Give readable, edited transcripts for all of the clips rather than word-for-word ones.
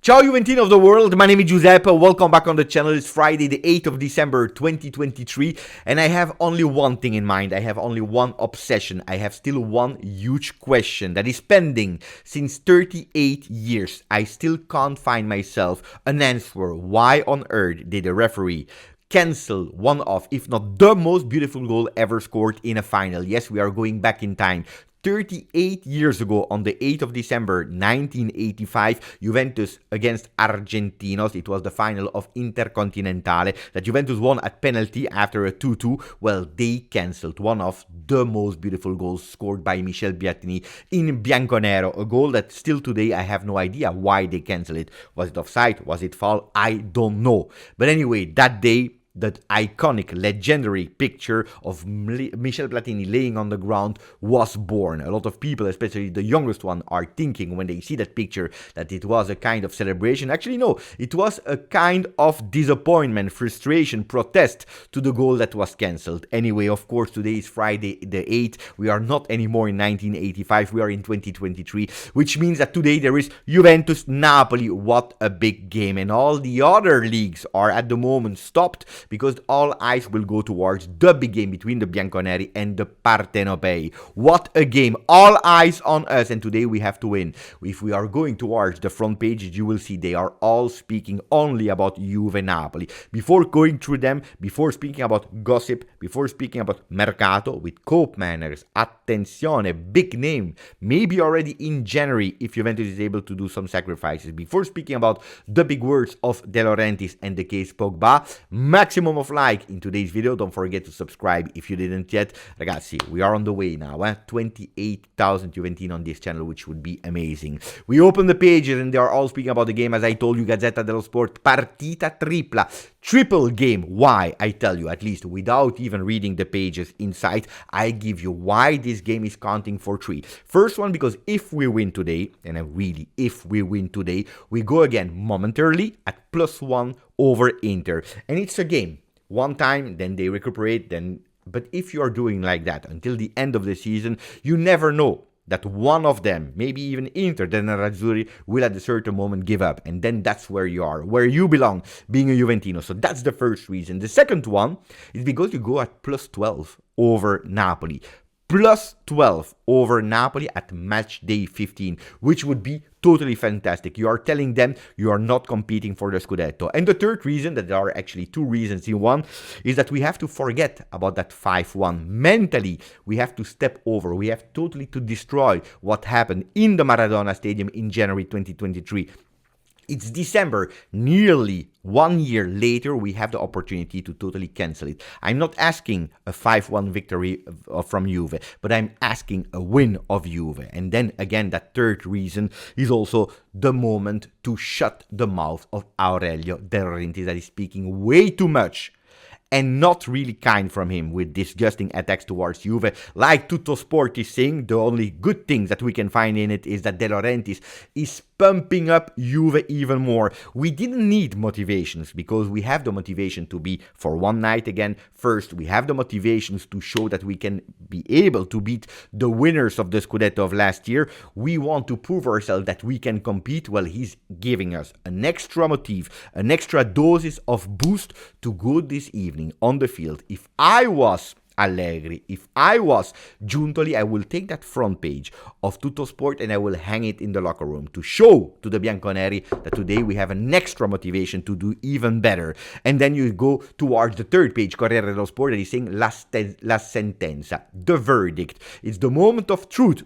Ciao Juventini of the world, my name is Giuseppe, welcome back on the channel. It's Friday the 8th of December 2023 and I have only one thing in mind, I have only one obsession, I have still one huge question that is pending since 38 years. I still can't find myself an answer. Why on earth did the referee cancel one of, if not the most beautiful goal ever scored in a final? Yes, we are going back in time. 38 years ago, on the 8th of December 1985, Juventus against Argentinos. It was the final of Intercontinentale that Juventus won at penalty after a 2-2. Well, they cancelled one of the most beautiful goals scored by Michel Biatini in Bianconero. A goal that still today I have no idea why they cancelled it. Was it offside? Was it foul? I don't know. But anyway, that day, that iconic, legendary picture of Michel Platini laying on the ground was born. A lot of people, especially the youngest one, are thinking when they see that picture that it was a kind of celebration. Actually, no, it was a kind of disappointment, frustration, protest to the goal that was cancelled. Anyway, of course, today is Friday the 8th. We are not anymore in 1985. We are in 2023, which means that today there is Juventus-Napoli. What a big game. And all the other leagues are at the moment stopped, because all eyes will go towards the big game between the Bianconeri and the Partenopei. What a game! All eyes on us, and today we have to win. If we are going towards the front pages, you will see they are all speaking only about Juve Napoli. Before going through them, before speaking about gossip, before speaking about Mercato with Koopmeiners, attenzione, big name, maybe already in January if Juventus is able to do some sacrifices. Before speaking about the big words of De Laurentiis and the case Pogba, maximum of like in today's video. Don't forget to subscribe if you didn't yet. Ragazzi, we are on the way now, 28,000 Juventini on this channel, which would be amazing. We open the pages and they are all speaking about the game. As I told you, Gazzetta dello Sport, partita tripla, triple game. Why? I tell you, at least without even reading the pages inside, I give you why this game is counting for 3. First one, because if we win today, and really if we win today, we go again momentarily at +1 over Inter, and it's a game. One time, then they recuperate, but if you are doing like that until the end of the season, you never know that one of them, maybe even Inter, then Nerazzurri, will at a certain moment give up, and then that's where you are, where you belong, being a Juventino. So that's the first reason. The second one is because you go at +12 over Napoli. +12 over Napoli at match day 15, which would be totally fantastic. You are telling them you are not competing for the Scudetto. And the third reason, that there are actually 2 reasons in one, is that we have to forget about that 5-1. Mentally, we have to step over. We have totally to destroy what happened in the Maradona Stadium in January 2023. It's December, nearly 1 year later, we have the opportunity to totally cancel it. I'm not asking a 5-1 victory from Juve, but I'm asking a win of Juve. And then again, that third reason is also the moment to shut the mouth of Aurelio De Laurentiis, that is speaking way too much and not really kind from him with disgusting attacks towards Juve. Like Tutto Sport is saying, the only good things that we can find in it is that De Laurentiis is pumping up Juve even more. We didn't need motivations, because we have the motivation to be for one night again. First, we have the motivations to show that we can be able to beat the winners of the Scudetto of last year. We want to prove ourselves that we can compete. Well, he's giving us an extra motive, an extra doses of boost to go this evening on the field. If I was Allegri, if I was Giuntoli, I will take that front page of Tutto Sport and I will hang it in the locker room to show to the Bianconeri that today we have an extra motivation to do even better. And then you go towards the third page, Corriere dello Sport, that is saying la sentenza, the verdict. It's the moment of truth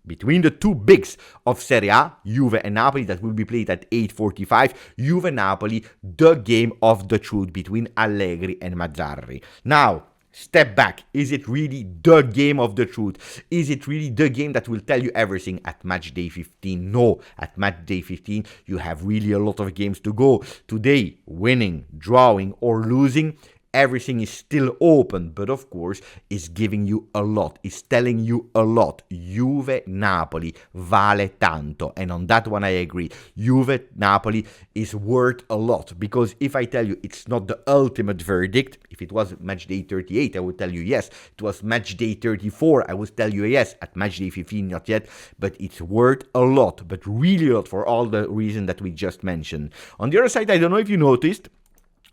between the 2 bigs of Serie A, Juve and Napoli, that will be played at 8:45. Juve-Napoli, the game of the truth between Allegri and Mazzarri. Now, step back. Is it really the game of the truth? Is it really the game that will tell you everything at match day 15? No, at match day 15, you have really a lot of games to go. Today, winning, drawing, or losing, everything is still open, but of course is giving you a lot, is telling you a lot. Juve-Napoli vale tanto, and on that one I agree. Juve-Napoli is worth a lot, because if I tell you it's not the ultimate verdict, if it was match day 38 I would tell you yes, it was match day 34 I would tell you yes, at match day 15 not yet, but it's worth a lot, but really a lot, for all the reasons that we just mentioned. On the other side, I don't know if you noticed,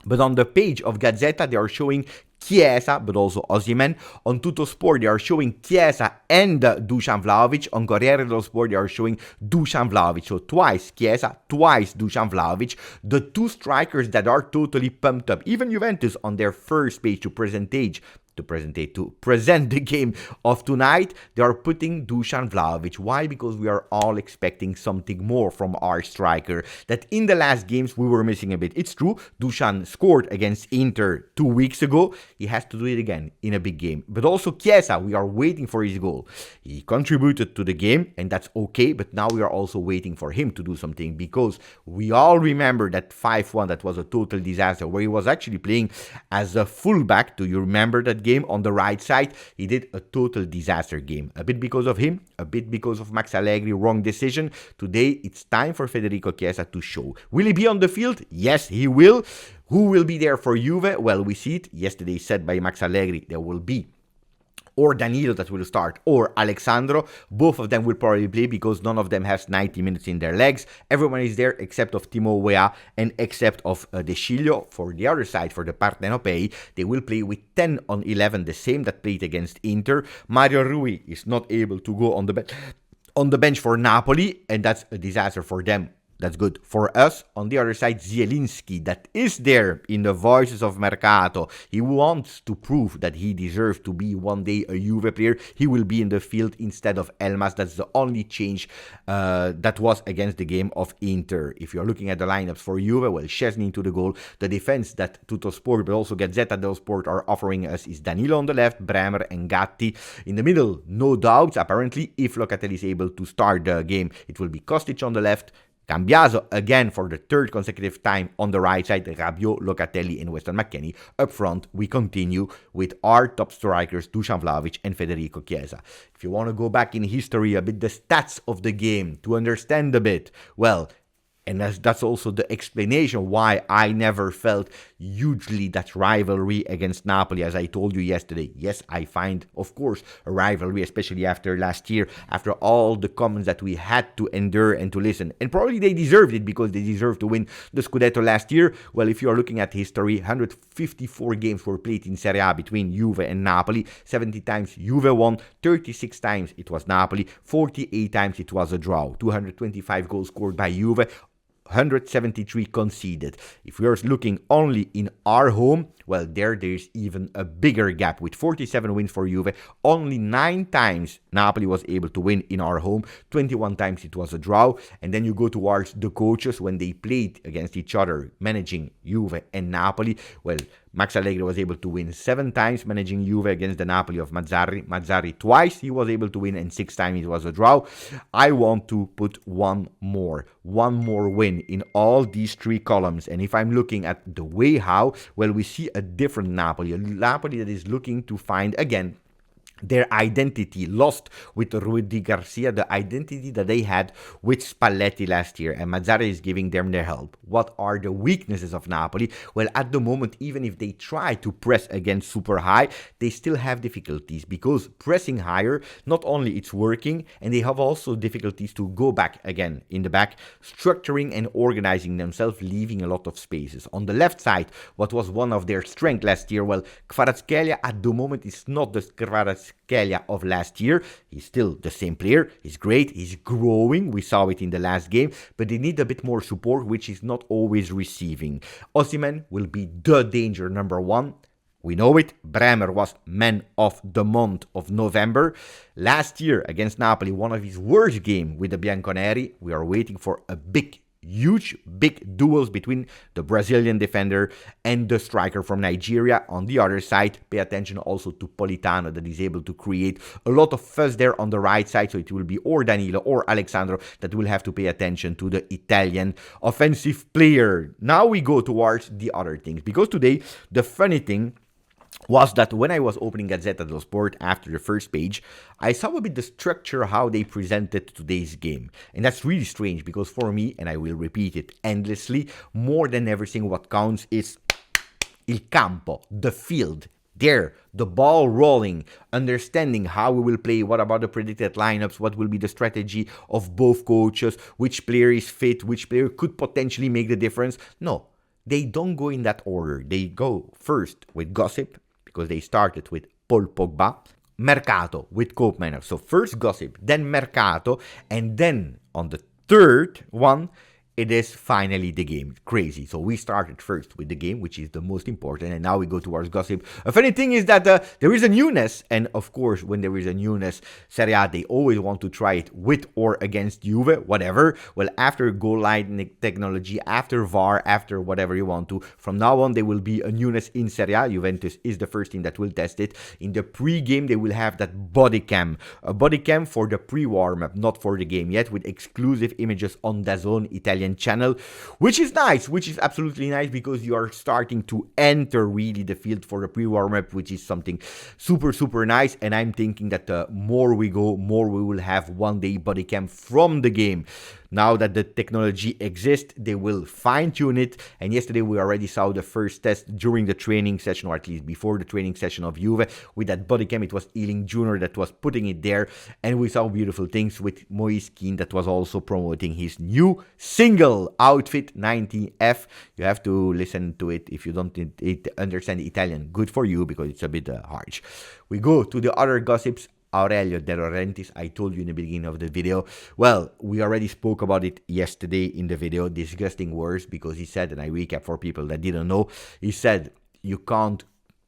but on the page of Gazzetta, they are showing Chiesa, but also Osimhen. On Tuttosport, they are showing Chiesa and Dusan Vlahovic. On Corriere dello Sport, they are showing Dusan Vlahovic. So twice Chiesa, twice Dusan Vlahovic. The two strikers that are totally pumped up. Even Juventus on their first page to present the game of tonight, they are putting Dusan Vlahovic. Why? Because we are all expecting something more from our striker that in the last games we were missing a bit. It's true, Dusan scored against Inter 2 weeks ago. He has to do it again in a big game. But also Chiesa, we are waiting for his goal. He contributed to the game, and that's okay, but now we are also waiting for him to do something, because we all remember that 5-1, that was a total disaster, where he was actually playing as a fullback. Do you remember that game on the right side? He did a total disaster game. A bit because of him, a bit because of Max Allegri, wrong decision. Today, it's time for Federico Chiesa to show. Will he be on the field? Yes, he will. Who will be there for Juve? Well, we see it. Yesterday said by Max Allegri, there will be or Danilo that will start, or Alexandro. Both of them will probably play, because none of them has 90 minutes in their legs. Everyone is there except of Timo Weah and except of De Sciglio. For the other side, for the Partenopei, they will play with 10 on 11, the same that played against Inter. Mario Rui is not able to go on the bench for Napoli, and that's a disaster for them. That's good for us. On the other side, Zielinski, that is there in the voices of Mercato. He wants to prove that he deserves to be one day a Juve player. He will be in the field instead of Elmas. That's the only change that was against the game of Inter. If you're looking at the lineups for Juve, well, Szczesny to the goal. The defense that Tuttosport, but also Gazzetta dello Sport are offering us is Danilo on the left, Bremer and Gatti. In the middle, no doubts. Apparently, if Locatelli is able to start the game, it will be Kostic on the left, Cambiaso again for the third consecutive time on the right side, Rabiot, Locatelli and Weston McKennie. Up front, we continue with our top strikers, Dusan Vlahovic and Federico Chiesa. If you want to go back in history a bit, the stats of the game, to understand a bit, well, and that's also the explanation why I never felt hugely that rivalry against Napoli, as I told you yesterday. Yes, I find, of course, a rivalry, especially after last year, after all the comments that we had to endure and to listen. And probably they deserved it, because they deserved to win the Scudetto last year. Well, if you are looking at history, 154 games were played in Serie A between Juve and Napoli. 70 times Juve won, 36 times it was Napoli, 48 times it was a draw. 225 goals scored by Juve, 173 conceded. If we are looking only in our home, well, there's even a bigger gap with 47 wins for Juve. Only 9 times Napoli was able to win in our home. 21 times it was a draw. And then you go towards the coaches when they played against each other, managing Juve and Napoli. Well, Max Allegri was able to win 7 times managing Juve against the Napoli of Mazzarri. Mazzarri twice he was able to win, and 6 times it was a draw. I want to put one more win in all these 3 columns. And if I'm looking at the way how, well, we see a different Napoli, a Napoli that is looking to find again their identity, lost with Rudy Garcia, the identity that they had with Spalletti last year, and Mazzarri is giving them their help. What are the weaknesses of Napoli? Well, at the moment, even if they try to press again super high, they still have difficulties, because pressing higher, not only it's working, and they have also difficulties to go back again in the back, structuring and organizing themselves, leaving a lot of spaces. On the left side, what was one of their strengths last year, well, Kvaratskhelia at the moment is not the Kvaratskhelia of last year. He's still the same player. He's great. He's growing. We saw it in the last game, but they need a bit more support, which is not always receiving. Osimhen will be the danger number 1. We know it. Bremer was man of the month of November. Last year against Napoli, one of his worst games with the Bianconeri. We are waiting for a huge big duels between the Brazilian defender and the striker from Nigeria. On the other side, pay attention also to Politano, that is able to create a lot of fuss there on the right side. So it will be or Danilo or Alexandro that will have to pay attention to the Italian offensive player. Now we go towards the other things, because today the funny thing was that when I was opening Gazzetta dello Sport after the first page, I saw a bit the structure, how they presented today's game. And that's really strange, because for me, and I will repeat it endlessly, more than everything what counts is il campo, the field. There, the ball rolling, understanding how we will play, what about the predicted lineups, what will be the strategy of both coaches, which player is fit, which player could potentially make the difference. No, they don't go in that order. They go first with gossip, because they started with Paul Pogba, Mercato with Koopmeiners. So first gossip, then Mercato, and then on the third one, it is finally the game. Crazy. So we started first with the game, which is the most important, and now we go towards gossip. A funny thing is that there is a newness, and of course, when there is a newness, Serie A, they always want to try it with or against Juve, whatever. Well, after goal line technology, after VAR, after whatever you want to, from now on, there will be a newness in Serie A. Juventus is the first team that will test it. In the pre-game, they will have that body cam. A body cam for the pre-warm-up, not for the game yet, with exclusive images on DAZN Italian channel, which is nice, which is absolutely nice, because you are starting to enter really the field for the pre-warm-up, which is something super nice. And I'm thinking that the more we go, more we will have one day body cam from the game. Now that the technology exists, they will fine-tune it. And yesterday we already saw the first test during the training session, or at least before the training session of Juve, with that body cam. It was Ealing Jr. that was putting it there. And we saw beautiful things with Moise Kean that was also promoting his new single, Outfit 90F. You have to listen to it if you don't understand Italian. Good for you, because it's a bit harsh. We go to the other gossips. Aurelio De Laurentiis, I told you in the beginning of the video. Well, we already spoke about it yesterday in the video, disgusting words, because he said, and I recap for people that didn't know, he said, you can't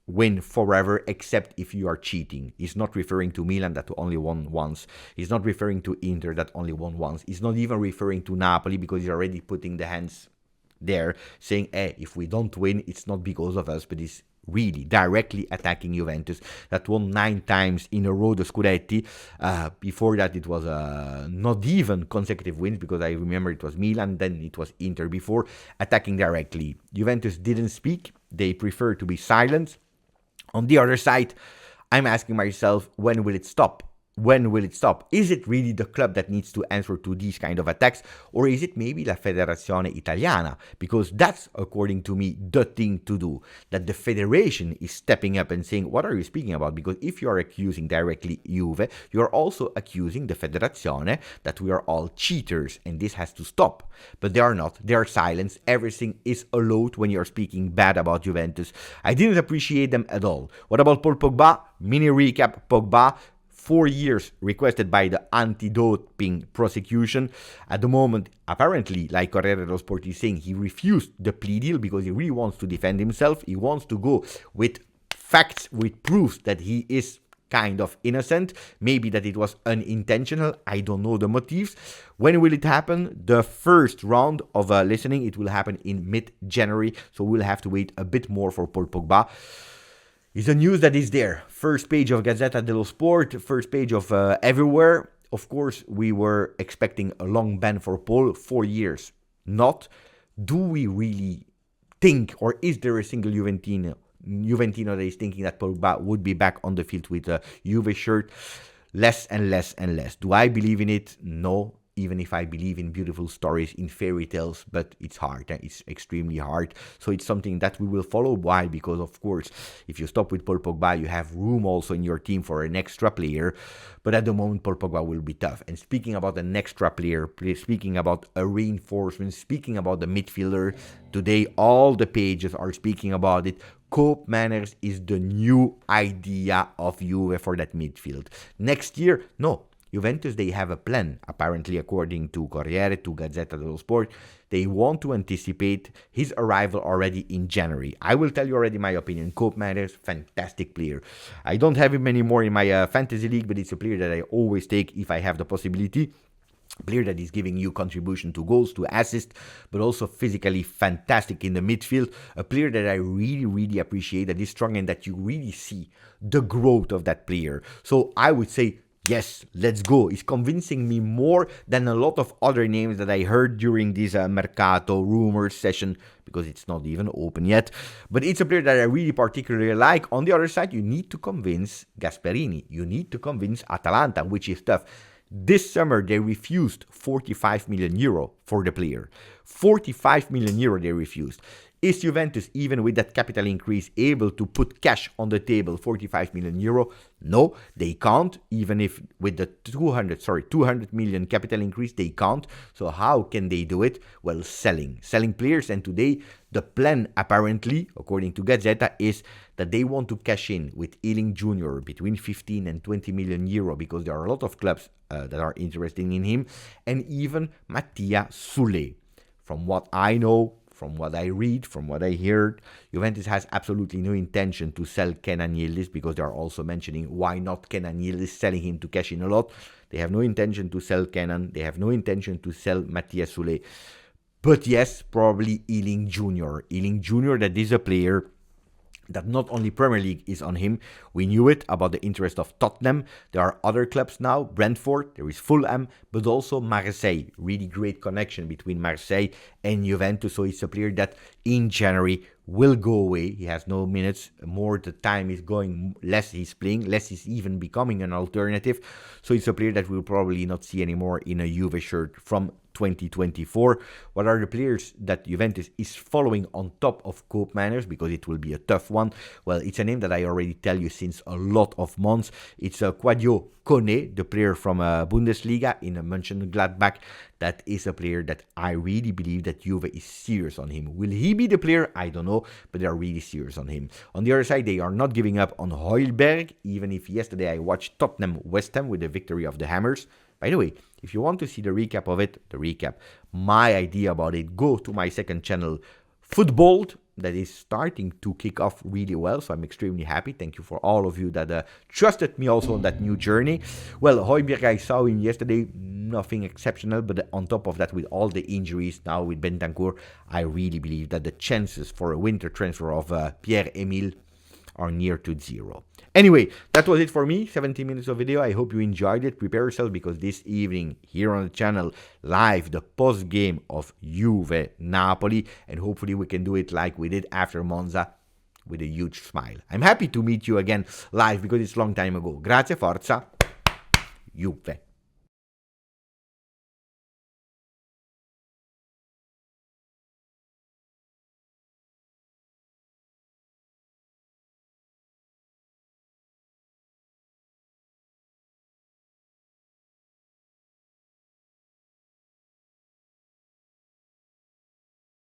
win forever except if you are cheating. He's not referring to Milan that only won once. He's not referring to Inter that only won once. He's not even referring to Napoli, because he's already putting the hands there, saying, hey, if we don't win, it's not because of us, but it's really directly attacking Juventus that won 9 times in a row the Scudetti. Before that, it was not even consecutive wins, because I remember it was Milan, then it was Inter before, attacking directly. Juventus didn't speak. They prefer to be silent. On the other side, I'm asking myself, when will it stop? When will it stop? Is it really the club that needs to answer to these kind of attacks? Or is it maybe La Federazione Italiana? Because that's, according to me, the thing to do. That the federation is stepping up and saying, what are you speaking about? Because if you are accusing directly Juve, you are also accusing the Federazione that we are all cheaters, and this has to stop. But they are not. They are silent. Everything is allowed when you are speaking bad about Juventus. I didn't appreciate them at all. What about Paul Pogba? Mini recap, Pogba. 4 years requested by the anti-doping prosecution. At the moment, apparently, like Corriere dello Sport is saying, he refused the plea deal because he really wants to defend himself. He wants to go with facts, with proofs that he is kind of innocent. Maybe that it was unintentional. I don't know the motives. When will it happen? The first round of listening, it will happen in mid-January. So we'll have to wait a bit more for Paul Pogba. It's the news that is there. First page of Gazzetta dello Sport, first page of everywhere. Of course, we were expecting a long ban for Paul, 4 years. Not. Do we really think, or is there a single Juventino that is thinking that Pogba would be back on the field with a Juve shirt? Less and less and less. Do I believe in it? No. Even if I believe in beautiful stories, in fairy tales, but it's hard. It's extremely hard. So it's something that we will follow. Why? Because, of course, if you stop with Paul Pogba, you have room also in your team for an extra player. But at the moment, Paul Pogba will be tough. And speaking about an extra player, speaking about a reinforcement, speaking about the midfielder, today all the pages are speaking about it. Koopmeiners is the new idea of Juve for that midfield. Next year, no. Juventus, they have a plan, apparently, according to Corriere, to Gazzetta dello Sport. They want to anticipate his arrival already in January. I will tell you already my opinion. Koopmeiners, fantastic player. I don't have him anymore in my fantasy league, but it's a player that I always take if I have the possibility. Player that is giving you contribution to goals, to assists, but also physically fantastic in the midfield. A player that I really appreciate, that is strong and that you really see the growth of that player. So I would say, yes, let's go. He's convincing me more than a lot of other names that I heard during this Mercato rumors session, because it's not even open yet. But it's a player that I really particularly like. On the other side, you need to convince Gasperini. You need to convince Atalanta, which is tough. This summer, they refused 45 million euro for the player. 45 million euro they refused. Is Juventus, even with that capital increase, able to put cash on the table, 45 million euro? No, they can't. Even if with the 200 million capital increase, they can't. So how can they do it? Well, selling players. And today, the plan, apparently, according to Gazzetta, is that they want to cash in with Ealing Jr. between 15 and 20 million euro, because there are a lot of clubs that are interested in him, and even Mattia Sule. From what I know, from what I read, from what I heard, Juventus has absolutely no intention to sell Kenan Yildiz, because they are also mentioning why not Kenan Yildiz, selling him to cash in a lot. They have no intention to sell Kenan. They have no intention to sell Mattia Sule. But yes, probably Ealing Jr. Ealing Jr., that is a player that not only Premier League is on him. We knew it about the interest of Tottenham. There are other clubs now, Brentford, there is Fulham, but also Marseille. Really great connection between Marseille and Juventus. So it's a player that in January will go away. He has no minutes. More the time is going, less he's playing, less he's even becoming an alternative. So it's a player that we'll probably not see anymore in a Juve shirt from 2024. What are the players that Juventus is following on top of Koopmeiners, because it will be a tough one? Well, it's a name that I already tell you since a lot of months. It's Quadio Kone, the player from Bundesliga in Mönchengladbach. That is a player that I really believe that Juve is serious on him. Will he be the player? I don't know, but they are really serious on him. On the other side, they are not giving up on Højbjerg, even if yesterday I watched Tottenham West Ham with the victory of the Hammers. By the way, if you want to see the recap of it, my idea about it, go to my second channel, Footballed, that is starting to kick off really well. So I'm extremely happy. Thank you for all of you that trusted me also on that new journey. Well, Højbjerg, I saw him yesterday, nothing exceptional, but on top of that, with all the injuries now with Bentancur, I really believe that the chances for a winter transfer of Pierre-Emile are near to zero. Anyway, that was it for me. 17 minutes of video. I hope you enjoyed it. Prepare yourself, because this evening here on the channel, live, the post game of Juve Napoli, and hopefully we can do it like we did after Monza with a huge smile. I'm happy to meet you again live, because it's a long time ago. Grazie, forza, Juve.